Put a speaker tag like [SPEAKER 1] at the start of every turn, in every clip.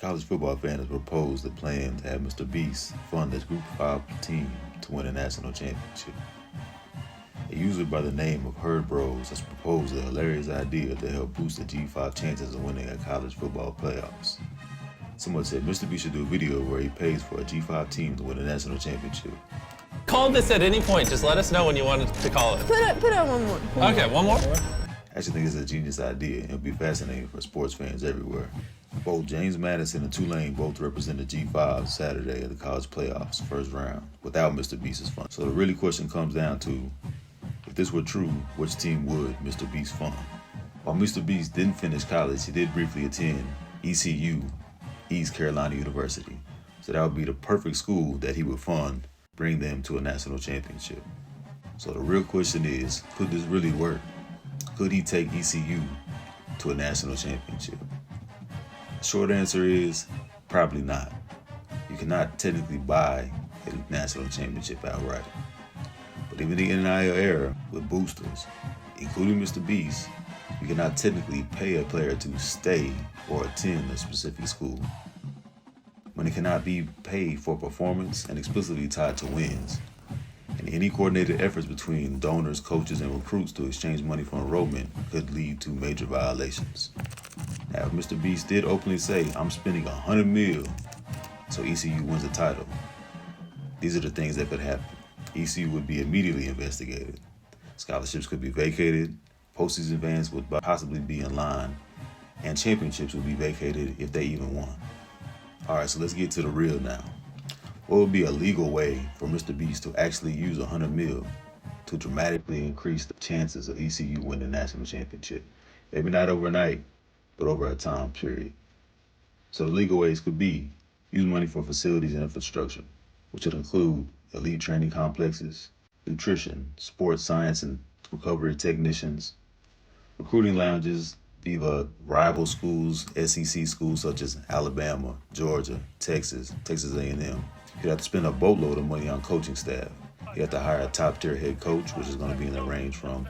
[SPEAKER 1] College football fan has proposed a plan to have Mr. Beast fund his Group 5 team to win a national championship. A user by the name of TheHerdBros has proposed a hilarious idea to help boost the G5 chances of winning a college football playoffs. Someone said Mr. Beast should do a video where he pays for a G5 team to win a national championship.
[SPEAKER 2] Call this at any point. Just let us know when you want to call it.
[SPEAKER 3] Put up one more.
[SPEAKER 2] Okay, one more?
[SPEAKER 1] I actually think it's a genius idea and it'll be fascinating for sports fans everywhere. Both James Madison and Tulane both represent the G5 Saturday at the college playoffs first round without Mr. Beast's fund. So the really question comes down to, if this were true, which team would Mr. Beast fund? While Mr. Beast didn't finish college, he did briefly attend ECU, East Carolina University. So that would be the perfect school that he would fund, bring them to a national championship. So the real question is, could this really work? Could he take ECU to a national championship? Short answer is probably not. You cannot technically buy a national championship outright. But even in the NIL era with boosters, including Mr. Beast, you cannot technically pay a player to stay or attend a specific school. Money cannot be paid for performance and explicitly tied to wins. And any coordinated efforts between donors, coaches, and recruits to exchange money for enrollment could lead to major violations. Now, if Mr. Beast did openly say, I'm spending $100 million so ECU wins the title, these are the things that could happen. ECU would be immediately investigated. Scholarships could be vacated, postseason bans would possibly be in line, and championships would be vacated if they even won. All right, so let's get to the real now. What would be a legal way for Mr. Beast to actually use $100 million to dramatically increase the chances of ECU winning the national championship? Maybe not overnight, but over a time period. So the legal ways could be use money for facilities and infrastructure, which would include elite training complexes, nutrition, sports science and recovery technicians, recruiting lounges via rival schools, SEC schools such as Alabama, Georgia, Texas A&M. You'd have to spend a boatload of money on coaching staff. You have to hire a top-tier head coach, which is going to be in the range from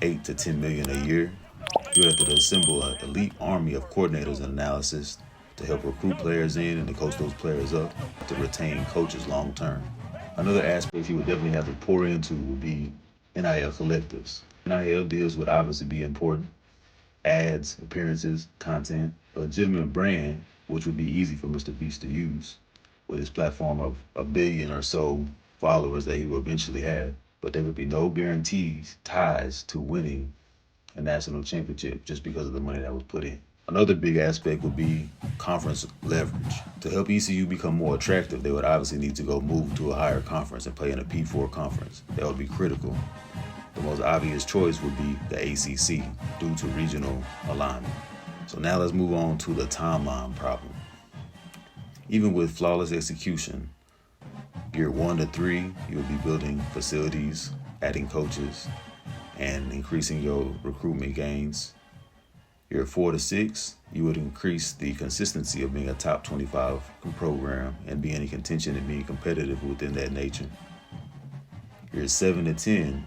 [SPEAKER 1] $8 to $10 million a year. You have to assemble an elite army of coordinators and analysts to help recruit players in and to coach those players up to retain coaches long-term. Another aspect you would definitely have to pour into would be NIL collectives. NIL deals would obviously be important. Ads, appearances, content, a legitimate brand, which would be easy for Mr. Beast to use with his platform of 1 billion or so followers that he will eventually have. But there would be no guarantees, ties to winning a national championship just because of the money that was put in. Another big aspect would be conference leverage. To help ECU become more attractive, they would obviously need to go move to a higher conference and play in a P4 conference. That would be critical. The most obvious choice would be the ACC due to regional alignment. So now let's move on to the timeline problem. Even with flawless execution, year 1 to 3, you'll be building facilities, adding coaches, and increasing your recruitment gains. Year 4 to 6, you would increase the consistency of being a top 25 program and be in contention and being competitive within that nature. Year 7 to 10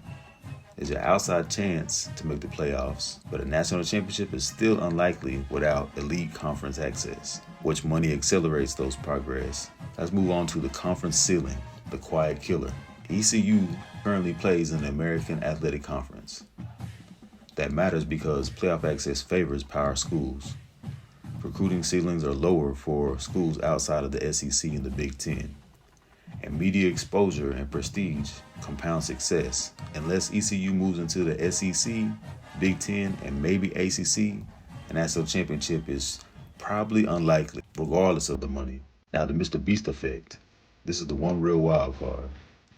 [SPEAKER 1] is your outside chance to make the playoffs, but a national championship is still unlikely without elite conference access, which money accelerates those progress. Let's move on to the conference ceiling, the quiet killer. ECU currently plays in the American Athletic Conference. That matters because playoff access favors power schools. Recruiting ceilings are lower for schools outside of the SEC and the Big Ten. And media exposure and prestige compound success. Unless ECU moves into the SEC, Big Ten, and maybe ACC, a national championship is probably unlikely, regardless of the money. Now, the Mr. Beast effect. This is the one real wild card.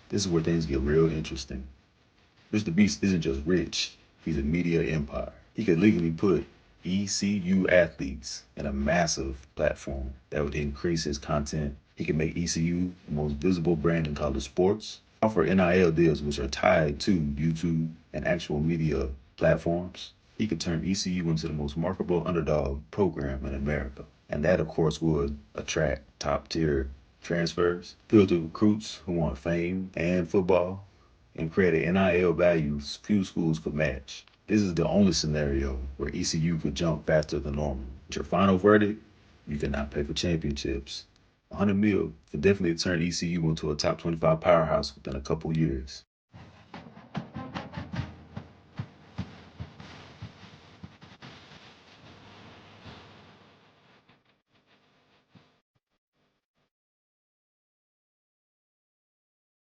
[SPEAKER 1] This is where things get real interesting. Mr. Beast isn't just rich, he's a media empire. He could legally put ECU athletes in a massive platform that would increase his content. He can make ECU the most visible brand in college sports, offer NIL deals which are tied to YouTube and actual media platforms. He could turn ECU into the most marketable underdog program in America. And that, of course, would attract top-tier transfers, filter recruits who want fame and football, and create an NIL value few schools could match. This is the only scenario where ECU could jump faster than normal. Your final verdict? You cannot pay for championships. 100 mil could definitely turn ECU into a top 25 powerhouse within a couple years.